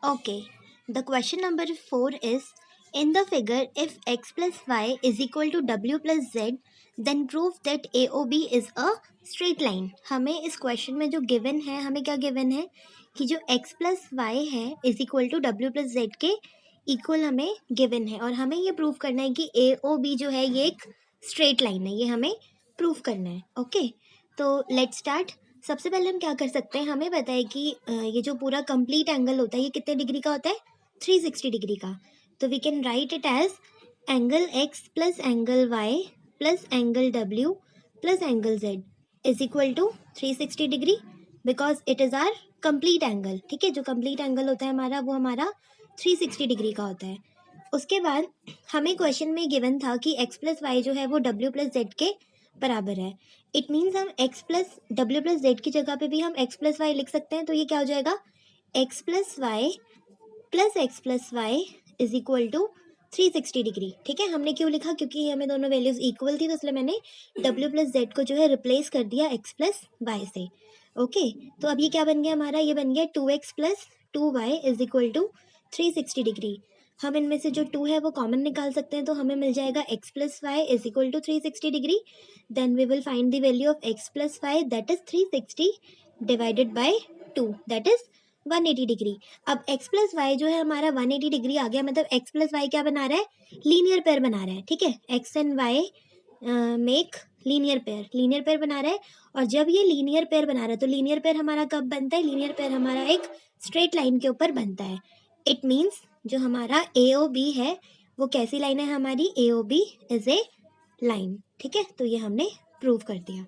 Okay, the question number 4 is, in the figure, if x plus y is equal to w plus z, then prove that AOB is a straight line. हमें इस question में जो given है, हमें क्या given है कि जो x प्लस वाई है is equal to w plus z के इक्वल हमें गिवन है, और हमें ये प्रूव करना है कि AOB जो है ये एक स्ट्रेट लाइन है, ये हमें प्रूव करना है. ओके, तो लेट्स स्टार्ट. सबसे पहले हम क्या कर सकते हैं, हमें पता है कि ये जो पूरा कंप्लीट एंगल होता है ये कितने डिग्री का होता है, 360 डिग्री का. तो we can write it as angle x plus angle y plus angle w plus angle z is equal to 360 degree, because it is are complete angle. ठीक है, जो कंप्लीट एंगल होता है हमारा वो हमारा 360 डिग्री का होता है. उसके बाद हमें क्वेश्चन में गिवन था कि x प्लस वाई जो है वो w प्लस जेड के बराबर है. इट मीन्स हम x plus W plus Z की जगह पे भी हम x प्लस वाई लिख सकते हैं. तो ये क्या हो जाएगा, x plus y is equal to 360 degree. ठीक है, हमने क्यों लिखा, क्योंकि हमें दोनों वैल्यूज इक्वल थी, तो इसलिए मैंने w प्लस जेड को जो है रिप्लेस कर दिया x प्लस वाई से. ओके, तो अब ये क्या बन गया हमारा, ये बन गया 2x plus 2y is equal to 360 degree. हम इनमें से जो 2 है वो कॉमन निकाल सकते हैं, तो हमें मिल जाएगा x plus y is equal to 360 degree. Then we will find the value of x plus y, that is 360 divided by 2, that is 180 degree. अब x प्लस वाई जो है हमारा 180 डिग्री आ गया, मतलब x प्लस वाई क्या बना रहा है, लीनियर पेयर बना रहा है. ठीक है, x and y make linear pair बना रहा है. और जब ये लीनियर पेयर बना रहा है तो लीनियर पेयर हमारा कब बनता है, लीनियर पेयर हमारा एक स्ट्रेट लाइन के ऊपर बनता है. इट मीन्स जो हमारा AOB है वो कैसी लाइन है हमारी, AOB इज ए लाइन. ठीक है, तो ये हमने प्रूव कर दिया.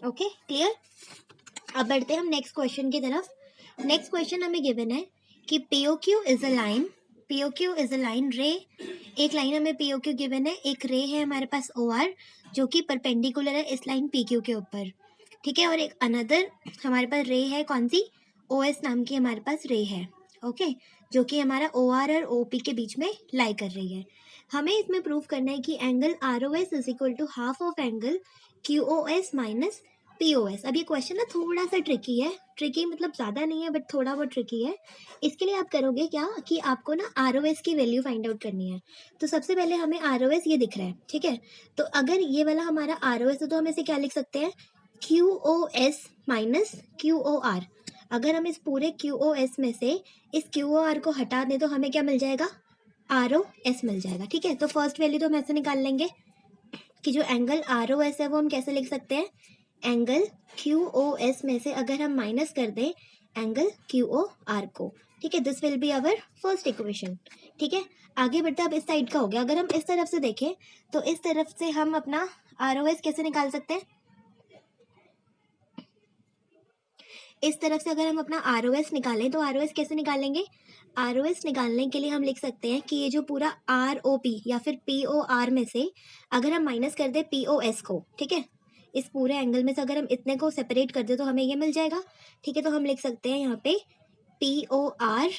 Okay, clear. अब बढ़ते हैं हम नेक्स्ट क्वेश्चन की तरफ. नेक्स्ट क्वेश्चन हमें गिवन है कि POQ इज अ लाइन रे. एक लाइन हमें POQ गिवन है, एक रे है हमारे पास OR जो कि परपेंडिकुलर है इस लाइन PQ के ऊपर. ठीक है, और एक अनदर हमारे पास रे है, कौन सी, OS नाम की हमारे पास रे है. ओके, जो कि हमारा OR और OP के बीच में लाई कर रही है. हमें इसमें प्रूव करना है कि angle ROS is equal to half of angle QOS minus POS. अब ये क्वेश्चन ना थोड़ा सा ट्रिकी है, ट्रिकी मतलब ज़्यादा नहीं है बट थोड़ा बहुत ट्रिकी है. इसके लिए आप करोगे क्या कि आपको ना ROS की वैल्यू फाइंड आउट करनी है. तो सबसे पहले हमें ROS ये दिख रहा है. ठीक है, तो अगर ये वाला हमारा ROS है तो हम इसे क्या लिख सकते हैं, QOS माइनस QOR. अगर हम इस पूरे QOS में से इस QOR को हटा दें तो हमें क्या मिल जाएगा, ROS मिल जाएगा. ठीक है, तो फर्स्ट वैल्यू तो हम ऐसे निकाल लेंगे कि जो एंगल ROS है वो हम कैसे लिख सकते हैं, एंगल QOS में से अगर हम माइनस कर दें एंगल QOR को. ठीक है, this will be our first equation. ठीक है, आगे बढ़ते अब इस साइड का हो गया. अगर हम इस तरफ से देखें तो इस तरफ से हम अपना ROS कैसे निकाल सकते हैं, इस तरफ से अगर हम अपना ROS निकालें तो ROS कैसे निकालेंगे, ROS निकालने के लिए हम लिख सकते हैं कि ये जो पूरा ROP या फिर POR में से अगर हम माइनस कर दें POS को, ठीक है, इस पूरे एंगल में से अगर हम इतने को सेपरेट कर दें तो हमें ये मिल जाएगा. ठीक है, तो हम लिख सकते हैं यहाँ पे POR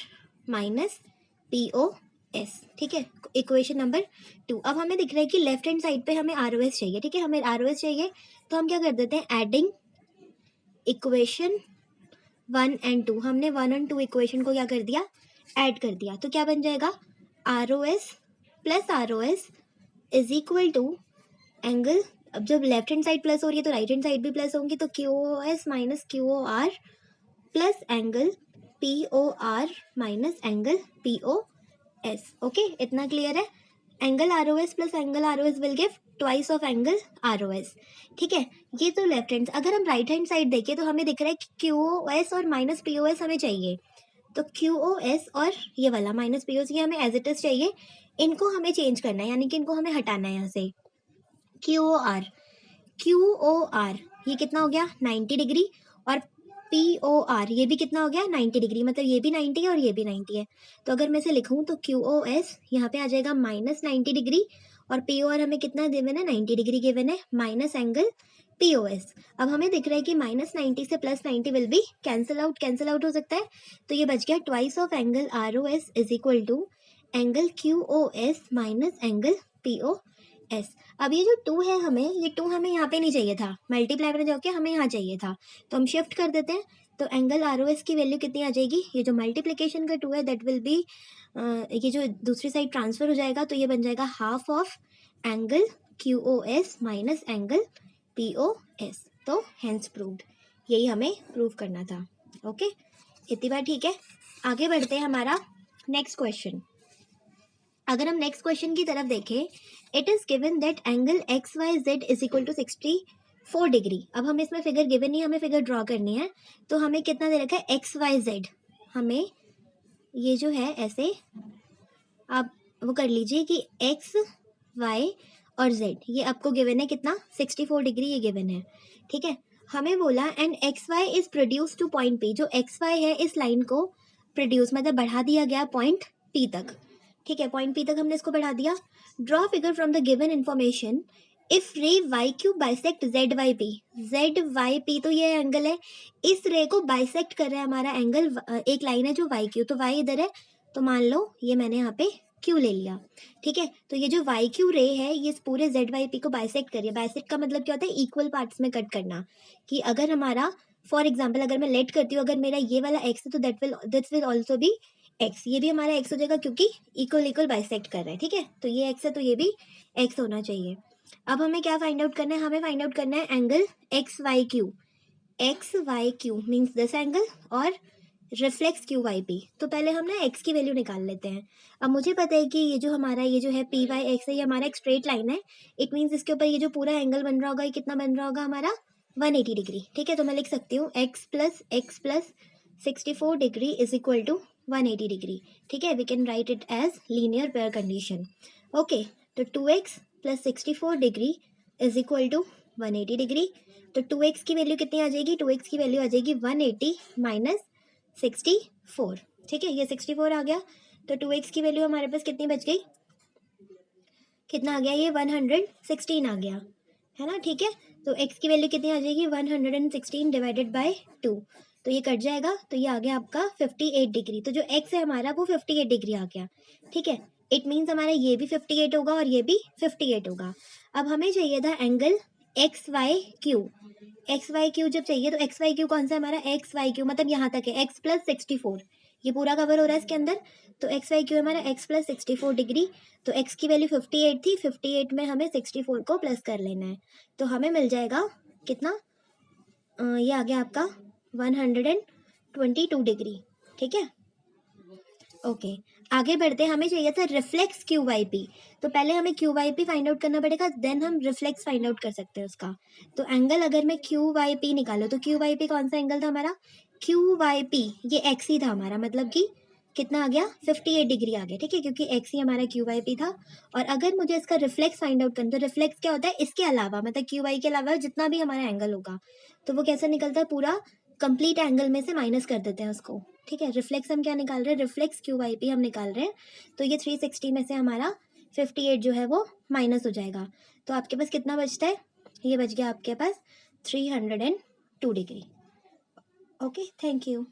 माइनस POS. ठीक है, इक्वेशन नंबर 2. अब हमें दिख रहा है कि लेफ्ट हैंड साइड पे हमें ROS चाहिए. ठीक है, हमें ROS चाहिए तो हम क्या कर देते हैं, एडिंग इक्वेशन 1 एंड 2. हमने 1 और 2 इक्वेशन को क्या कर दिया, ऐड कर दिया. तो क्या बन जाएगा, ROS plus ROS is equal to angle, अब जब लेफ्ट हैंड साइड प्लस हो रही है तो राइट हैंड साइड भी प्लस होंगी, तो QOS minus QOR plus angle POR minus angle POS. Okay, इतना क्लियर है. Angle ROS plus angle ROS will give twice of angle ROS. ठीक है, ये तो लेफ्ट हैंड. अगर हम राइट हैंड साइड देखें तो हमें दिख रहा है कि QOS और माइनस POS हमें चाहिए. तो QOS और ये वाला माइनस POS ये हमें एज इट इज चाहिए, इनको हमें चेंज करना है, यानी कि इनको हमें हटाना है यहाँ से. QOR ये कितना हो गया, 90 डिग्री, और POR ये भी कितना हो गया, 90 डिग्री, मतलब ये भी 90 है और ये भी 90 है. तो अगर मैं इसे लिखूँ तो QOS यहाँ पे आ जाएगा माइनस 90 डिग्री, और POR हमें कितना गिवन है, 90 डिग्री गिवन है, माइनस एंगल POS. अब हमें दिख रहा है कि माइनस 90 से प्लस 90 विल भी कैंसिल आउट हो सकता है. तो ये बच गया twice of angle ROS is equal to angle QOS minus angle POS. अब ये जो 2 है, ये 2 हमें यहाँ पे नहीं चाहिए था, मल्टीप्लाई में जाके हमें यहाँ चाहिए था, तो हम शिफ्ट कर देते हैं. तो एंगल ROS की वैल्यू कितनी आ जाएगी, ये जो मल्टीप्लिकेशन का 2 है दैट विल बी, ये जो दूसरी साइड ट्रांसफर हो जाएगा तो ये बन जाएगा half of angle QOS minus angle POS। तो हेंस प्रूव्ड, यही हमें प्रूव करना था। ओके, इतनी बार ठीक है। आगे बढ़ते हैं हमारा नेक्स्ट क्वेश्चन। अगर हम नेक्स्ट क्वेश्चन की तरफ देखें, it is given that angle XYZ is equal to 64 degree. अब हमें इसमें फिगर गिवन नहीं, हमें फिगर ड्रॉ करनी है। तो हमें कितना दे रखा है XYZ, हमें ये जो है ऐसे आप वो कर लीजिए कि X Y और Z ये आपको गिवन है कितना, 64 डिग्री ये गिवन है। ठीक है, हमें बोला and XY is produce two point P, जो XY है इस लाइन को प्रोड्यूस मतलब बढ़ा दिया गया पॉइंट P तक। ठीक है, पॉइंट P तक हमने इसको बढ़ा दिया। Draw figure from the given information if रे YQ बाइसेक्ट ZYP। ZYP तो ये एंगल है, इस रे को बाइसेक्ट कर रहा है हमारा एंगल, एक लाइन है जो YQ, तो Y इधर है तो मान लो ये मैंने यहाँ पे Q ले लिया। ठीक है, तो ये जो YQ रे है ये इस पूरे ZYP को बाइसेक्ट करिए। बाइसेक्ट का मतलब क्या होता है, इक्वल पार्ट्स में कट करना। कि अगर हमारा फॉर एग्जाम्पल अगर मैं लेट करती हूँ, अगर मेरा ये वाला X है तो this will also be X, ये भी हमारा X हो जाएगा क्योंकि इक्वल बाइसेक्ट कर रहा है। ठीक है, तो ये X है तो ये भी X होना चाहिए। अब हमें क्या फाइंड आउट करना है, हमें फाइंड आउट करना है angle XYQ। XYQ means this angle और रिफ्लेक्स QYP। तो पहले हम ना X की वैल्यू निकाल लेते हैं। अब मुझे पता है कि ये जो हमारा ये जो है PYX है ये हमारा एक स्ट्रेट लाइन है। इट मीन्स इसके ऊपर ये जो पूरा एंगल बन रहा होगा ये कितना बन रहा होगा हमारा 180 डिग्री। ठीक है, तो मैं लिख सकती हूँ X plus 64 degree is equal to 180 degree. ठीक है, we can write it as linear pair condition. Okay, तो 2x plus 64 degree is equal to 180 degree. तो 2x की वैल्यू कितनी आ जाएगी, 2x की वैल्यू आ जाएगी 180 माइनस 64। ठीक है, ये 64 आ गया। तो 2x की वैल्यू हमारे पास कितनी बच गई, कितना आ गया, ये 116 आ गया है ना। ठीक है, तो x की वैल्यू कितनी आ जाएगी 116 डिवाइडेड बाय 2, तो ये कट जाएगा तो ये आ गया आपका 58 डिग्री। तो जो x है हमारा वो 58 डिग्री आ गया। ठीक है, इट मीन्स हमारा ये भी 58 होगा और ये भी 58 होगा। अब हमें चाहिए था एंगल XYQ। XYQ जब चाहिए तो XYQ कौन सा है हमारा, XYQ मतलब यहाँ तक है x प्लस 64, ये पूरा कवर हो रहा है इसके अंदर। तो XYQ है हमारा x प्लस 64 डिग्री। तो x की वैल्यू 58 थी, 58 में हमें 64 को प्लस कर लेना है। तो हमें मिल जाएगा कितना, ये आ गया आपका 122 डिग्री। ठीक है, ओके आगे बढ़ते हैं। हमें चाहिए था रिफ्लेक्स QYP। तो पहले हमें QYP फाइंड आउट करना पड़ेगा, देन हम रिफ्लेक्स फाइंड आउट कर सकते हैं उसका। तो एंगल अगर मैं QYP निकालो तो QYP कौन सा एंगल था हमारा, QYP ये X ही था हमारा, मतलब कि कितना आ गया 58 डिग्री आ गया। ठीक है, क्योंकि X ही हमारा QYP था। और अगर मुझे इसका रिफ्लेक्स फाइंड आउट करना, तो रिफ्लेक्स क्या होता है, इसके अलावा मतलब QY के अलावा जितना भी हमारा एंगल होगा तो वो कैसा निकलता है, पूरा कंप्लीट एंगल में से माइनस कर देते हैं उसको। ठीक है, रिफ्लेक्स हम क्या निकाल रहे हैं, रिफ्लेक्स QYP हम निकाल रहे हैं। तो ये 360 में से हमारा 58 जो है वो माइनस हो जाएगा। तो आपके पास कितना बचता है, ये बच गया आपके पास 302 डिग्री। Okay, thank you.